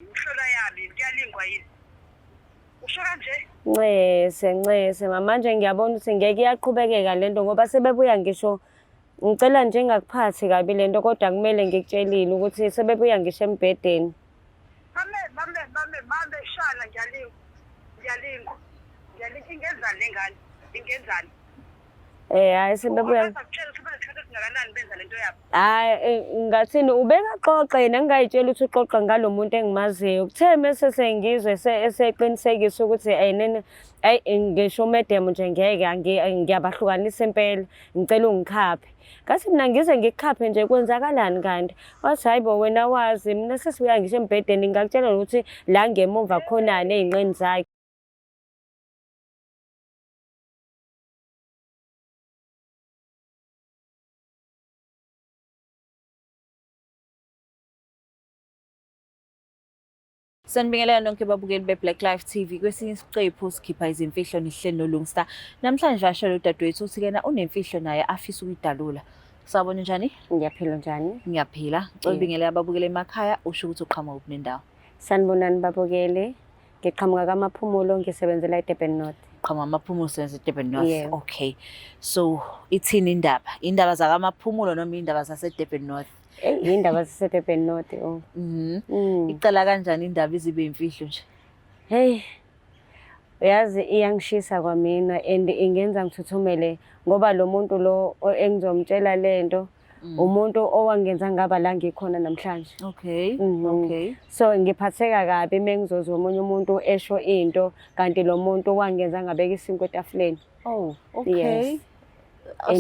Uhlola yami kuyalingwa yini? Usho kanje? Ncese manje ngiyabona ukuthi ngeke iyaqhubekeka lento ngoba sebebuya ngisho ngicela nje ngakuphathi kabi lento kodwa kumele ngikutshelile ukuthi sebebuya ngisho embhedeni. Mame shala ngiyalingwa. Ngiyalingwa ingenzani lengane? Ingenzani? Hhayi sebebuya. Ngicela ukuthi bengathi kungakanani benza lento yabo. Hhayi ngathini ubekaxoxa yena ngingayitshela ukuthi uxoxa ngalo muntu engimaziyo. Kuthe mese sengizwe eseqinisekisa ukuthi nene ngisho umedemu nje ngeke ngiyabahlukanisa impela. Ngicela ungikhaphe. Ngathi mina ngize ngikukhaphe nje kwenzakalani kanti? Wathi hhayi bo wena wazi mina sesibuya ngisho embhedeni ngingakutshela ukuthi la ngemuva khonani ey'nqeni zakhe. Sanibingelela nonke babukeli be-Black Life TV. Kwesinye isiqephu sikhipha izimfihlo nihleli noLungstar. Namhlanje ashelo udadewethu ukuthi-kena unemfihlo naye afisa ukuyidalula. Sawubona njani? Ngiyaphila njani? Ngiyaphila. Ngicela ubingelela ababukeli emakhaya usho ukuthi uqhamuka kuphi nendawo. Sanibonani babukeli. Ngiqhamuka kaMaphumulo ngisebenzela eDurban North. Qhamuka kaMaphumulo usebenza eDurban North. Yeah. Okay. So ithini indaba? Indaba zakaMaphumulo noma indaba zaseDurban North? Iy'ndaba zaseDurban North. Icala kanjani indaba izibe imfihlo nje? Hey, uyazi iyangishisa kwamina and ingenza ngithuthumele ngoba lo muntu lo engizomtshela lento umuntu owangenza ngaba la ngikhona namhlanje. Okay. Okay. So ngiphatheka kabi mengizozwa omunye umuntu esho into kanti lo muntu wangenza ngabeka isinkwa etafuleni. Oh, okay. Yes.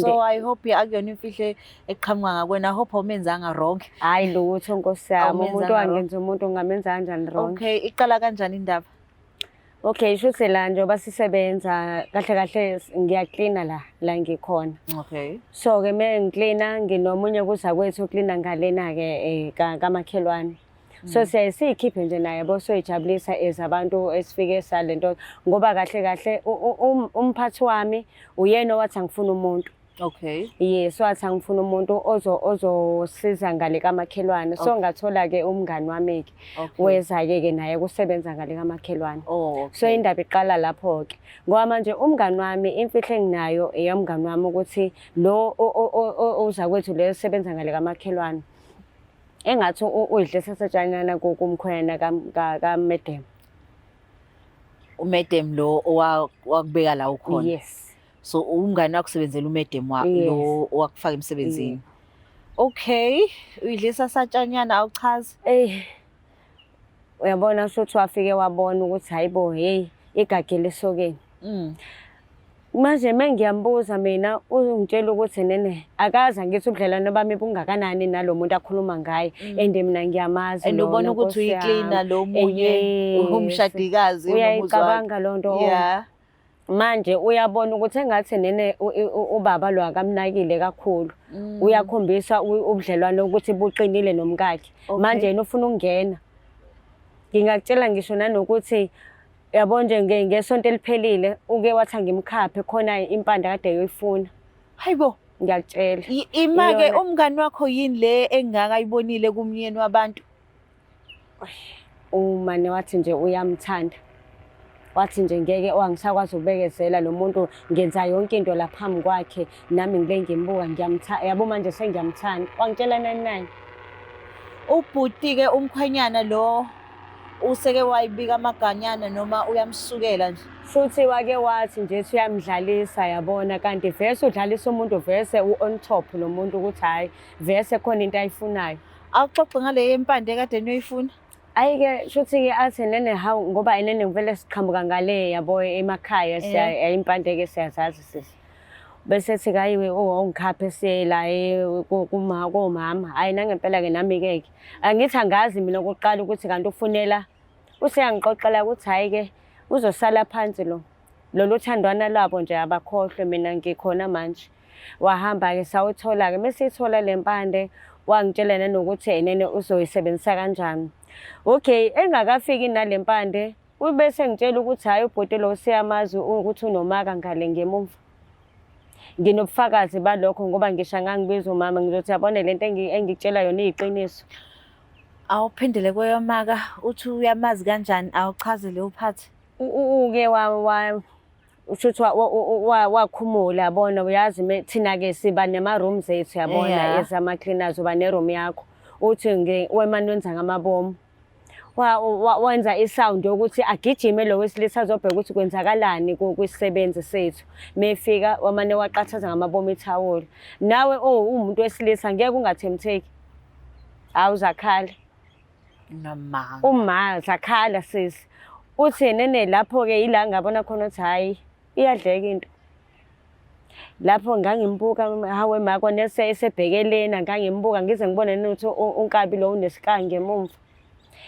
So I hope akuyona imfihlo eqhamuka ngakwena. I hope awumenzanga wrong. Hayi lutho Nkosi yami, umuntu Awumenzanga wangenza umuntu ngamenza kanjani wrong. Okay, iqala kanjani indaba? Okay, shuthi la njengoba sisebenza kahle kahle ngiyaklina la ngikhona. Okay. So ke mengiklina nginomunye kuzakwethu uklina ngalena ke kamakhelwane. So siyikhiphe nje naye bosoyijabulisa ezabantu esifike salento ngoba kahle kahle umphathi wami uyena owathi angifuna umuntu. Okay. Yes, wathi angifuna umuntu ozosiza ngale kamakhelwane. So ngathola ke umngani wami ke weza ke naye kusebenza ngale kamakhelwane. Oh, okay. So indaba iqala lapho ke. Ngoba manje umngani wami imfihlo enginayo eyamngani wami ukuthi lo uzakwethu le sebenza ngale kamakhelwane. Engathi uyidlisa setshanyana kumkhwena kaMedem. UMedem lo owakubeka la ukhona. Yes. So umngane wakusebenzela uMedem lo owakufaka emsebenzini. Okay, uyidlisa satshanyana awuchazi. Uyabona shothi wafike wabona ukuthi hayibo hey igagele esokeni. Manje mengiyambuza mina ungitshela ukuthi nene akaza ngithi ubudlelwano bami bungakanani nalomuntu akhuluma ngaye and mina ngiyamazi lo ubona ukuthi uyiklina lo munye umshadikazi uyayicabanga lonto. Yeah. Manje uyabona ukuthi engathi nene ubaba lo akamnakile kakhulu. Uyakhombisa ubudlelwano ukuthi buqinile nomkakhe. Manje yena ufuna ukungena. Ngingakutshela ngisho nanokuthi yabo nje ngesonto eliphelile uke wathi ngimkhaphe khona impande kade yoyifuna. Hayibo, ngiyakutshela. Imake umngani wakho yini le engakayibonile kumnyeni wabantu? Umane wathi nje uyamthanda. Wathi nje ngeke wangisakwazi ukubekezela lo muntu ngenza yonke into la phambi kwakhe nami ngile ngimbuka ngiyamthanda. Yabo manje sengiyamthanda. Wangitshela nani? Ubhuti ke umkhwenyana lo useke wayibika amaganyana noma uyamsukela nje? Futhi wake wathi nje uyamdlalisa yabona kanti vese udlalisa umuntu vese on top lo muntu ukuthi hayi vese khona into ayifunayo. Awuxoxe ngale yempande kade niyoyifuna? Ayike shuthi ke athi nene hawu ngoba enene ngivele siqhamuka ngale yabo emakhaya siya impande ke siyazazi sisi. Bese sithi kayiwe ongikhaphe siyela komama hayi nangempela ke nami ke angithi angazi mina okokuqala ukuthi kanti ufunela useyangixoxela ukuthi hayi ke uzosala phansi lolu thandwana labo nje abakhohlwe mina ngikhona manje. Wahamba ke sawuthola ke mesithola lempande wangitshela nanokuthi enene uzoyisebenzisa kanjani. Okay, engakafiki nalempande ubese ngitshela ukuthi hayi ubhuti lo siyamazi ukuthi unomaka ngale ngemuva. Nginobufakazi balokho ngoba ngisho ngangibiza umama ngizothi yabona lento engikutshela yona iyiqiniso. Awuphendele kweyomaka uthi uyamazi kanjani awuchazele uphathi. Uke ushuthi wakhumula yabona uyazi thina-ke siba nema-rooms ethu yabona Yeah. ezama-cleaners uba ne-room yakho. Uthi wemane wenza ngamabomu. Wenza isound yokuthi agijime lo wesilisa azobheka ukuthi kwenzakalani kwisisebenzi sethu. Mefika wamane waqathaza ngamabomu ithawula. Nawe umuntu wesilisa ngeke ungathemtheki. Awuzakhala. Namanga. Zakhala sisi. Uthi nene lapho-ke ila ngabona khona ukuthi hhayi iyadleka into. Lapho ngangimbuka hawe mako esebhekelena ngangimbuka ngize ngibone nokuthi uNkabi lo unesikangi ngemumva.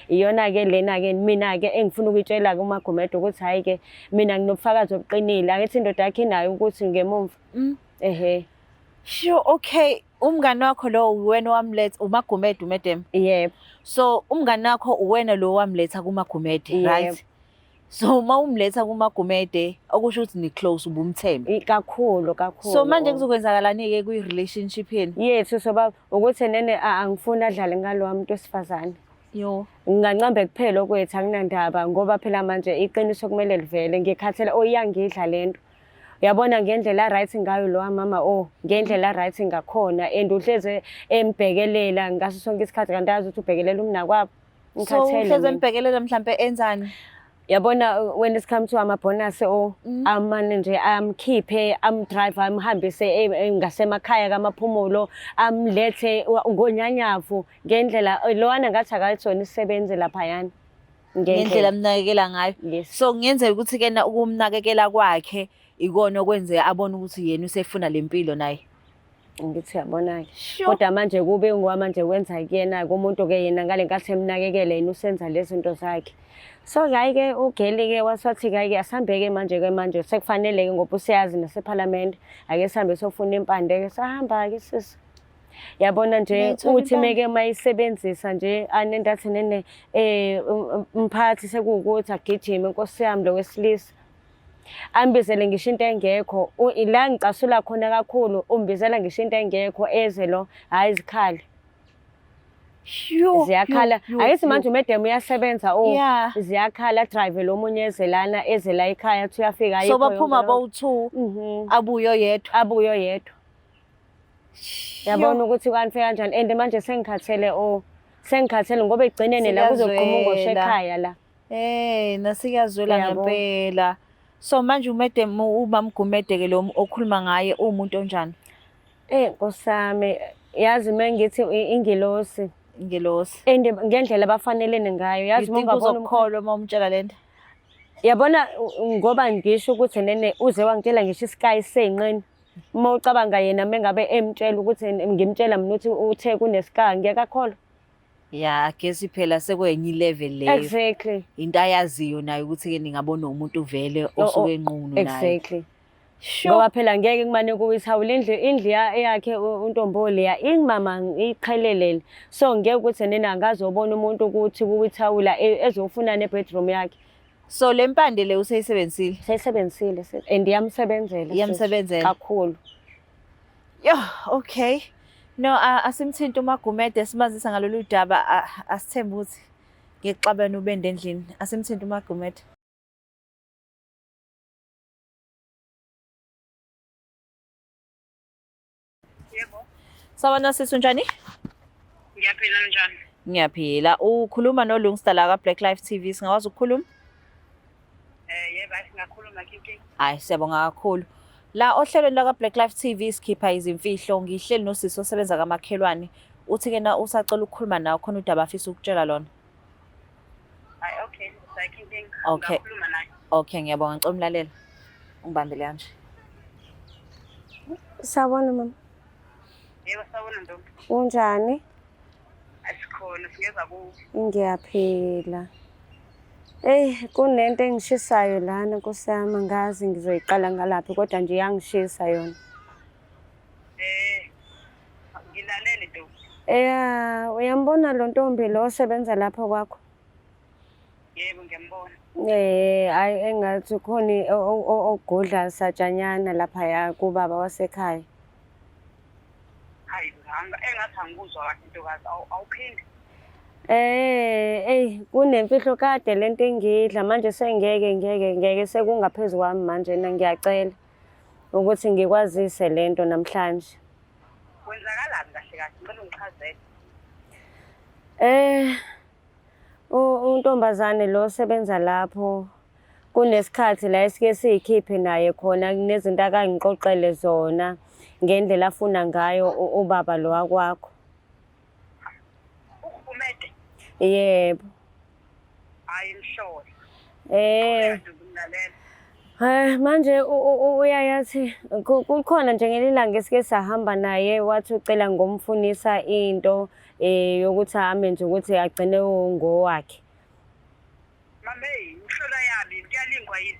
Iyona-ke lena-ke mina-ke engifuna ukuyitshela-ke uMagomede ukuthi hhayi-ke mina nginobufakazi obuqinile. Angithi indoda yakhe inayo ukuthi ngemumva. Ehe. Sure, okay. Umngani wakho lo uwena owamletha uMagomede umedem. Yebo. So umngani wakho uwena lo wamletha kuMagomede, Yebo. right? So uma umletha kuMagomede okusho ukuthi ni close ubumthembe. Kakhulu. So manje kuzokwenzakalani-ke kwi-relationship yenu? Yethu soba ukuthi nene angifuni adlale ngalo muntu wesifazane. Yo. Ngingancambe kuphela okwethu akunandaba ngoba phela manje iqiniso kumele livele. Ngikhathela iyangidla lento. Uyabona ngendlela right ngayo lo mama ngendlela right ngakhona and uhleze embhekelela ngaso sonke isikhathi kanti yazi ukuthi ubhekelela umnakwabo. So uhleze embhekelela mhlambe enzani? Yabona when it comes to amabonus amane nje amkhiphe amdrive amhambise ngasemakhaya kamaphumulo amlethe ngonyanyavu ngendlela lowana ngathi akayithona isebenze lapha yana Ngendlela amnakekela ngayo. Yes. So ngiyenzeka ukuthi kena ukumnakekela kwakhe ikona okwenze abone ukuthi yena usefuna lempilo naye. Ngithi yabona-ke. Sure. Kodwa manje kube manje wenza kuyena kumuntu-ke yena ngale nkathi emnakekele yena usenza lezi zinto zakhe. So hayi-ke uGeli-ke wasathi hayi-ke asihambe-ke manje sekufanele-ke ngoba usiyazi nasephalamende ake sihambe sofuna impande-ke sahamba-ke sisi. Yabona nje uthi meke mayisebenzisa nje anendathi nene mphathi sekuwukuthi agijime Nkosi yami lo wesilisa. Ambizele ngisho into engekho ila ngicasula khona kakhulu umbizela ngisho into engekho eze lo hayi izikhali. Ziyakhala ayithi manje umedem uyasebenza Yeah. ziyakhala drive lo munye ezelana ezela ekhaya athi uyafika So baphuma bowu2 abuyo yedwa. abuyo yedwa. Yabona ukuthi kanifika kanjani and manje sengikhathele sengikhathele ngoba egcinene la kuzoqhuma ungosho ekhaya la. Nasikuyazwela ngempela. So manje umedem uMagomede-ke lo okhuluma ngaye umuntu onjani? Nkosi yami yazi mengithi ingilosi. Ngelosi. And ngendlela abafanelene ngayo yazi ungabona ukholwa uma umtshela lento. Yabona ngoba ngisho ukuthi nene uze wangitshela ngisho isky seyinqeni. Uma ucabanga yena mengabe emtshela ukuthi ngimtshela mina ukuthi uthe kunesky ngiyakakholwa. Yeah, guess phela sekwenye level leyo. Exactly. Into ayaziyo nayo ukuthi-ke ningabona umuntu vele osuke enqunu naye. Exactly. Sure. Ngoba phela ngeke kumane kuyithawula indlu yakhe untombo leya ingimama iqhelelele. So ngeke ukuthi nena angazobona umuntu ukuthi kuyithawula ezofuna nebedroom yakhe. So le mpande le useyisebenzisile? Seyisebenzisile and iyamsebenzela. Iyamsebenzela kakhulu. Yo, okay. No, asimthinta uMagomede simazisa ngalolu daba asithemba ukuthi ngexabana ubende endlini. Asimthinta uMagomede. Yebo. Sawubona sisi unjani? Ngiyaphila njani? Ngiyaphila. Ukhuluma noLungstar la ka-Black Life TV. Singakwazi ukukhuluma? Yebo, singakhuluma kinki. Hayi, siyabonga kakhulu. La ohlelweni la ka-Black Life TV sikhipha izimfihlo ngihleli nosisi osebenza kamakhelwane. Uthi-ke na usacela ukukhuluma nawe khona udaba afisa ukutshela lona. Hayi, okay, sayikinki. Okay. Ngakhuluma naye. Okay, ngiyabonga ngicela umlalela. Ungibambele kanje. Sawubona mama. Yebo, sawubona ntombi. Unjani? Asikhona singeza ku. Ngiyaphila. Kunento engishisayo lana Nkosi yami angazi ngizoyiqala ngalaphi kodwa nje iyangishisa yona. Ngilalele ntombi. Uyambona lo ntombi lo osebenza lapha kwakho? Yebo, ngiyambona. Hayi engathi khona ogodla satshanyana lapha ya kubaba wasekhaya. Hayi, engathi angikuzwa kahle ntokazi awuphindi. Kunemfihlo kade lento engidla manje ngeke sekungaphezu kwami manje ngiyacela ukuthi ngikwazise lento namhlanje. Kwenzakalani kahle kahle? Ngicela ungichazele. Untombazane lo osebenza lapho kunesikhathi la esike siyikhiphe naye khona kunezinto akangiqoqele zona ngendlela afuna ngayo ubaba lo wakwakho. Ukhumede? Yebo. Hayi mhlolo. Manje uyayathi kukhona nje ngelilanga esike sahamba naye wathi ucela ngomfunisa into yokuthi ame nje ukuthi agcine ngowakhe. Mame, mhlola yami kuyalingwa yini?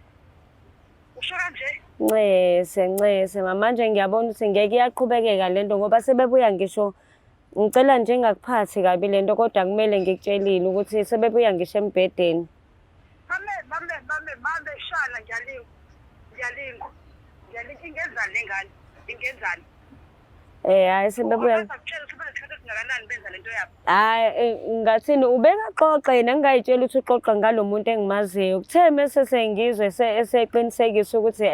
Usho kanje? Ncese manje ngiyabona ukuthi ngeke iyaqhubekeka lento ngoba sebebuya ngisho ngicela nje ngakuphathi kabi lento kodwa kumele ngikutshelile ukuthi sebebuya ngisho embedeni. Mame, shala ngiyalingwa. Ingenzani lengane? Ingenzani? Hayi sebebuya. Ngiyakutshela ukuthi bathanda singakanani benza lento yabo. Hayi ngathini ubekaxoxa yena ngingayitshela ukuthi uxoxa ngalomuntu engimaziyo. Kuthe mase sengizwe eseqinisekisa ukuthi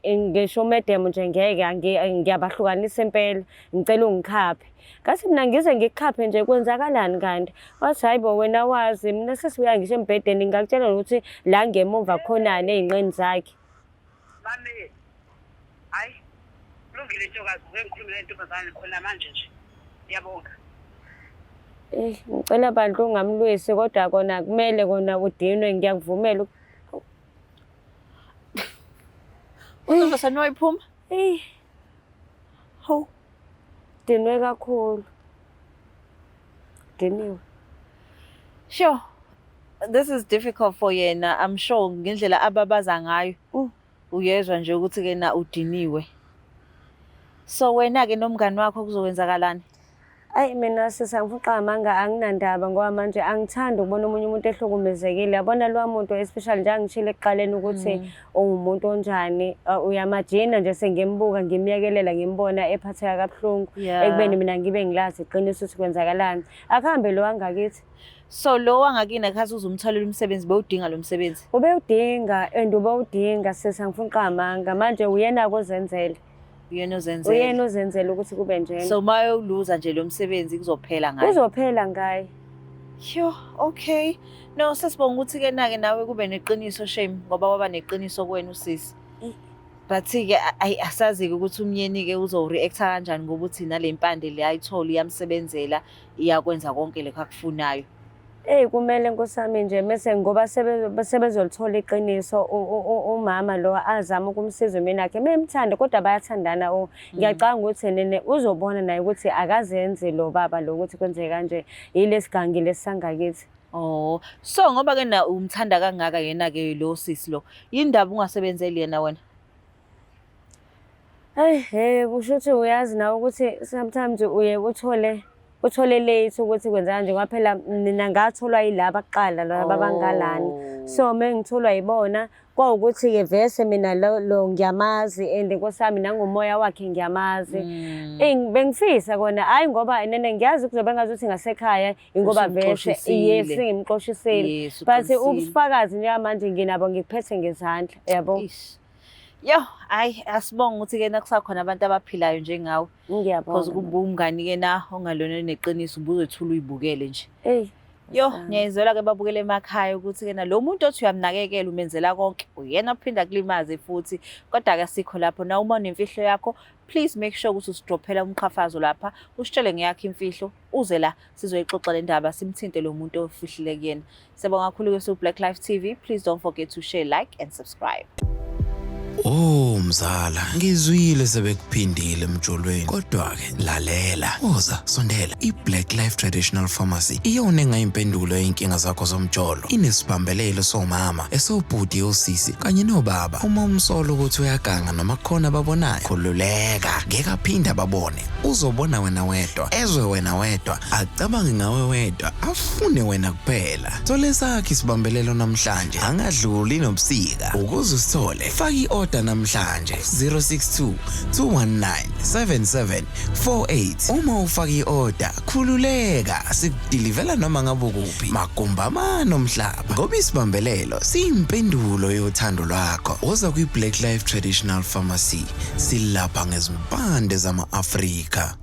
ngisho medem nje ngeke ngiyabahlukanisa impela ngicela ungikhaphe. Ngathi mina ngize ngikukhaphe nje kwenzakalani kanti? Wathi hayibo wena wazi mina sesibuya ngisho embedeni ngakutshela ukuthi la ngemuva khonani ey'nqeni zakhe. Mame, hayi kulungile ntokazi ngikhulumile nentombazane khona manje nje. Ngiyabonga. Ngicela bandla ungamlwisi kodwa kona kumele kona udinwe ngiyakuvumela. Untombazane wayiphuma? Hawu. Dinwe kakhulu. Diniwe. Sure. This is difficult for yena. I'm sure ngendlela ababaza ngayo. Uyezwa nje ukuthi ke na udiniwe. So wena ke nomngani wakho kuzokwenzakalani? Mina sisangifuna amanga anginandaba ngoba manje angithandi ukubona umunye umuntu ehlukumezekile. Yabona lo muntu especially nje angishilo ekuqaleni ukuthi ungumuntu onjani uyamajina nje sengimbuka ngimyekelela ngimbona ephatheka kabuhlungu ekubeni mina ngibe ngilazi iqiniso ukuthi kwenzakalani. Akuhambe lo wangakithi. So lo wangakini akhazi uzumtholela umsebenzi bewudinga lo msebenzi. Ubewudinga and ubewudinga sisangifuna amanga manje uyena kozenzela. Uyena ozenzela. Uyena ozenzela ukuthi kube njena. So maye uluza nje lo msebenzi kuzophela ngaye. Kuzophela ngaye. Yo, okay. No, sesibonga ukuthi ke na ke nawe kube neqiniso shame ngoba waba neqiniso kuwena usisi. But ke asazi ukuthi umyeni ke uzoreacta kanjani ngoba uthi nalempande le ayithola iyamsebenzela iyakwenza konke lekho akufunayo. Kumele nkosami nje mase ngoba sebezolithola iqiniso umama lo azama ukumsiza mina yakhe memthanda kodwa bayathandana ngiyacanga ukuthi nene uzobona naye ukuthi akazenzi lo baba lo ukuthi kwenze kanje yilesigangi lesangakithi. So ngoba ke na umthanda kangaka yena ke lo sisi lo yindaba ungasebenzeli yena wena. Kusho ukuthi uyazi nawe ukuthi sometimes uye uthole late ukuthi kwenza kanje ngoba phela mina ngatholwa yilaba kuqala laba bangalani. So mengitholwa yibona kwawukuthi ke vese mina lo ngiyamazi and nkosami nangomoya wakhe ngiyamazi. Bengifisa kona hayi ngoba nene ngiyazi kuzobe ngazuthi ngasekhaya ingoba vese singimxoshisile. But ubufakazi nje manje nginabo ngiphethe ngezandla yabo. Yo, asibonga ukuthi ke nakusakhona abantu abaphilayo njengawe. Ngiyabonga. Because kuba umngani ke na ongalona neqiniso ubuzethula uyibukele nje. Yo, ngiyayizwela ke babukele emakhaya ukuthi ke na lo muntu othi uyamnakekela umenzela konke uyena ophinda kulimaze futhi kodwa ke sikho lapho na uma unemfihlo yakho please make sure ukuthi usidrophela umqhafazo lapha usitshele ngeyakho imfihlo uze la sizoyixoxa le ndaba simthinte lo muntu ofihlile kuyena. Sibonga kakhulu ke Black Life TV. Please don't forget to share, like and subscribe. Mzala, ngizwile sebekuphindile emjolweni. Kodwa ke lalela, woza sondela. iBlack Life Traditional Pharmacy iyona engayimpendulo yinkinga zakho zomjolo. Inesibambelelo somama, esobhudi osisi kanye nobaba. Uma umsolo ukuthi uyaganga noma khona babonayo, khululeka, ngeke aphinda babone. Uzobona wena wedwa, ezwe wena wedwa, acabange ngawe wedwa, afune wena kuphela. Thola sakhe isibambelelo namhlanje, angadluli nobusika. Ukuze usithole, faki Oda namhlanje 062 219 7748. Uma ufaka i-order khululeka sikudilivela noma ngabe kuphi Magumbama nomhlaba ngoba isibambelelo siyimpendulo yothando lwakho. Woza kwi-Black Life Traditional Pharmacy silapha ngezimpande zama-Afrika.